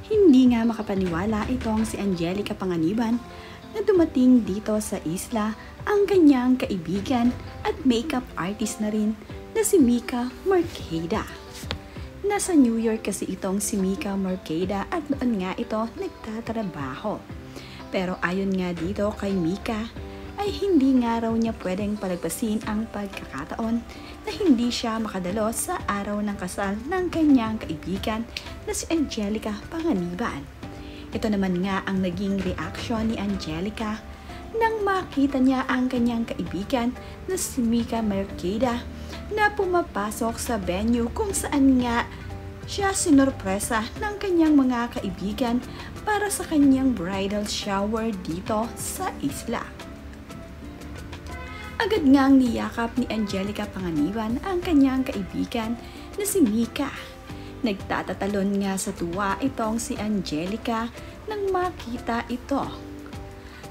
Hindi nga makapaniwala itong si Angelica Panganiban na dumating dito sa isla ang kanyang kaibigan at makeup artist na rin na si Mika Mercada. Nasa New York kasi itong si Mika Mercada at noon nga ito nagtatrabaho. Pero ayon nga dito kay Mika ay hindi nga raw niya pwedeng palagpasin ang pagkakataon na hindi siya makadalo sa araw ng kasal ng kanyang kaibigan na si Angelica Panganiban. Ito naman nga ang naging reaksyon ni Angelica nang makita niya ang kanyang kaibigan na si Mika Mercada na pumapasok sa venue kung saan nga siya sinurpresa ng kanyang mga kaibigan para sa kanyang bridal shower dito sa isla. Agad ngang niyakap ni Angelica Panganiban ang kanyang kaibigan na si Mika. Nagtatatalon nga sa tuwa itong si Angelica nang makita ito.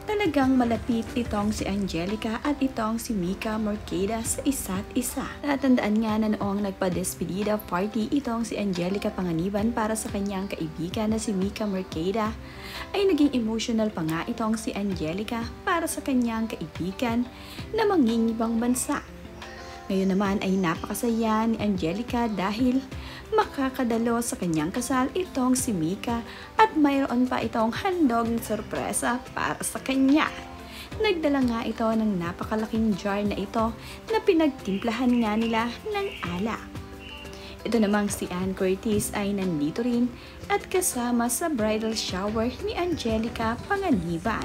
Talagang malapit itong si Angelica at itong si Mika Mercada sa isa't isa. Natandaan nga na noong nagpa-despedida party itong si Angelica Panganiban para sa kanyang kaibigan na si Mika Mercada ay naging emotional pa nga itong si Angelica para sa kanyang kaibigan na mangingibang bansa. Ngayon naman ay napakasaya ni Angelica dahil makakadalo sa kanyang kasal itong si Mika at mayroon pa itong handog na sorpresa para sa kanya. Nagdala nga ito ng napakalaking jar na ito na pinagtimplahan nga nila ng alak. Ito namang si Ann Curtis ay nandito rin at kasama sa bridal shower ni Angelica Panganiban.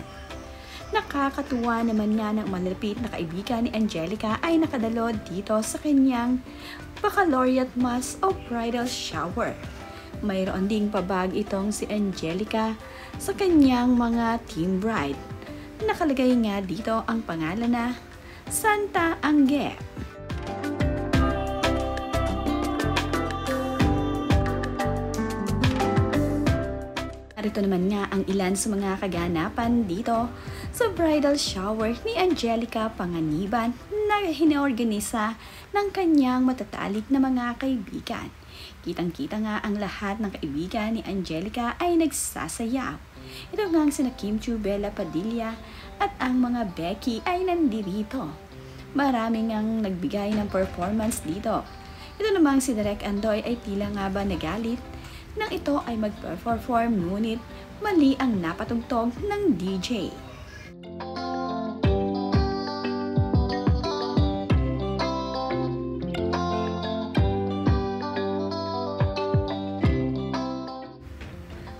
Nakakatuwa naman nga ng malapit na kaibigan ni Angelica ay nakadalo dito sa kanyang baccalaureate mass o bridal shower. Mayroon ding pabag itong si Angelica sa kanyang mga team bride. Nakalagay nga dito ang pangalan na Santa Angge. Narito naman nga ang ilan sa mga kaganapan dito sa bridal shower ni Angelica Panganiban na hinorganisa ng kanyang matatalik na mga kaibigan. Kitang-kita nga ang lahat ng kaibigan ni Angelica ay nagsasayaw. Ito nga ang sina Kim Chiu, Bella Padilla at ang mga Becky ay nandirito. Maraming ang nagbigay ng performance dito. Ito namang si Direk Andoy ay tila nga ba nagalit nang ito ay mag-perform ngunit mali ang napatugtog ng DJ.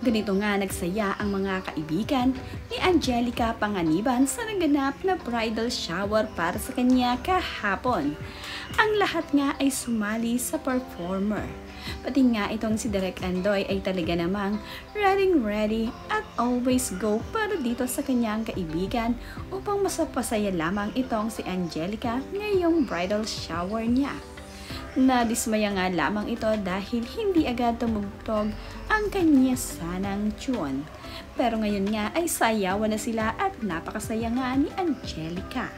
Ganito nga nagsaya ang mga kaibigan ni Angelica Panganiban sa naganap na bridal shower para sa kanya kahapon. Ang lahat nga ay sumali sa performer. Pati nga itong si Direk Andoy ay talaga namang ready at always go para dito sa kanyang kaibigan upang masapasaya lamang itong si Angelica ngayong bridal shower niya. Nadismaya nga lamang ito dahil hindi agad tumugtog ang kanya sanang tune. Pero ngayon nga ay sayawan na sila at napakasaya nga ni Angelica.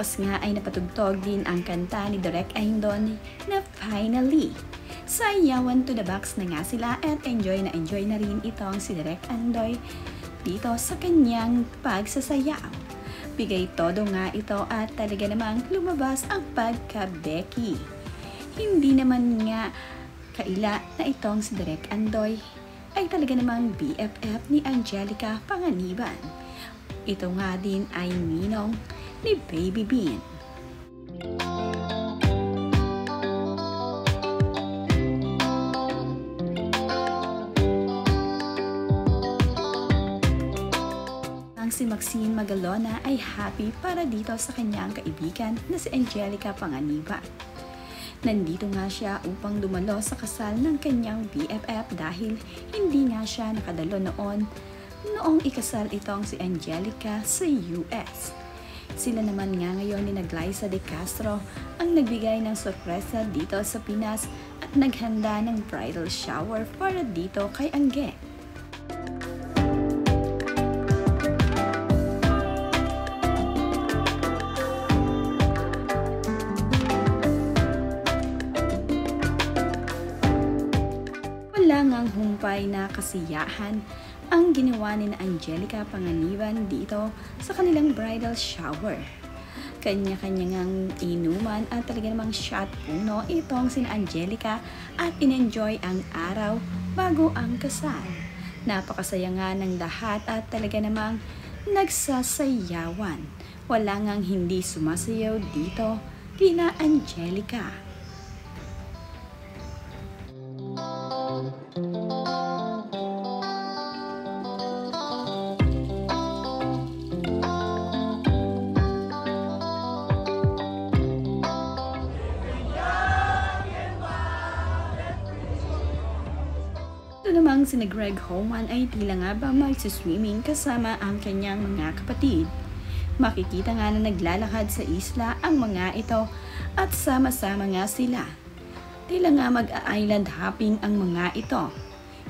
Tapos nga ay napatugtog din ang kanta ni Direk Aindon na Finally. Sayawan to the box na nga sila at enjoy na rin itong si Direk Andoy dito sa kanyang pagsasayaw. Bigay todo nga ito at talaga namang lumabas ang pagka-Becky. Hindi naman nga kaila na itong si Direk Andoy ay talaga namang BFF ni Angelica Panganiban. Ito nga din ay ninong ni Baby Bean. Ang si Maxine Magalona ay happy para dito sa kanyang kaibigan na si Angelica Panganiban. Nandito nga siya upang dumalo sa kasal ng kanyang BFF dahil hindi nga siya nakadalo noong ikasal itong si Angelica sa US. Sila naman nga ngayon ni Glyza De Castro ang nagbigay ng sorpresa dito sa Pinas at naghanda ng bridal shower para dito kay Angge. matibay na kasiyahan ang ginawa ni Angelica Panganiban dito sa kanilang bridal shower. Kanya-kanya ngang inuman at talaga namang shot puno itong sina Angelica at in-enjoy ang araw bago ang kasal. Napakasaya nga ng lahat at talaga namang nagsasayawan. Wala ngang hindi sumasayaw dito kina Angelica. Ito namang sina Greg Homan ay tila nga ba magsiswimming kasama ang kanyang mga kapatid. Makikita nga na naglalakad sa isla ang mga ito at sama-sama nga sila. Tila nga mag-island hopping ang mga ito.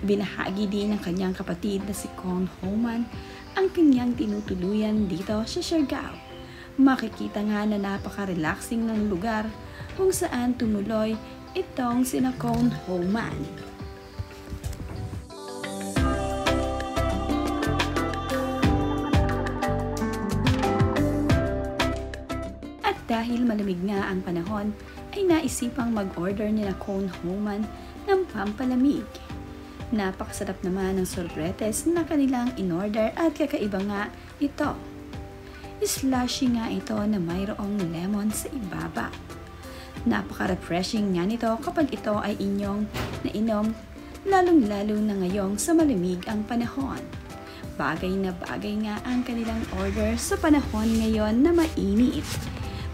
Binahagi din ng kanyang kapatid na si Con Homan ang kanyang tinutuluyan dito sa Siargao. Makikita nga na napaka-relaxing ng lugar kung saan tumuloy itong sina Con Homan. Dahil malamig nga ang panahon, ay naisipang mag-order nila Con Homan ng pampalamig. Napakasarap naman ng sorbetes na kanilang in-order at kakaiba nga ito. Slushy nga ito na mayroong lemon sa ibaba. Napaka-refreshing nga nito kapag ito ay inyong nainom, lalong-lalo na ngayong sa malamig ang panahon. Bagay na bagay nga ang kanilang order sa panahon ngayon na mainit.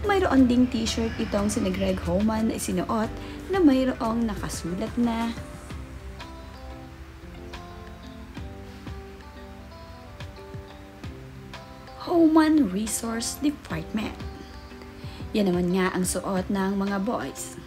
Mayroon ding t-shirt itong sina Greg Homan na isinuot na mayroong nakasulat na Homan Resource Department. Yan naman nga ang suot ng mga boys.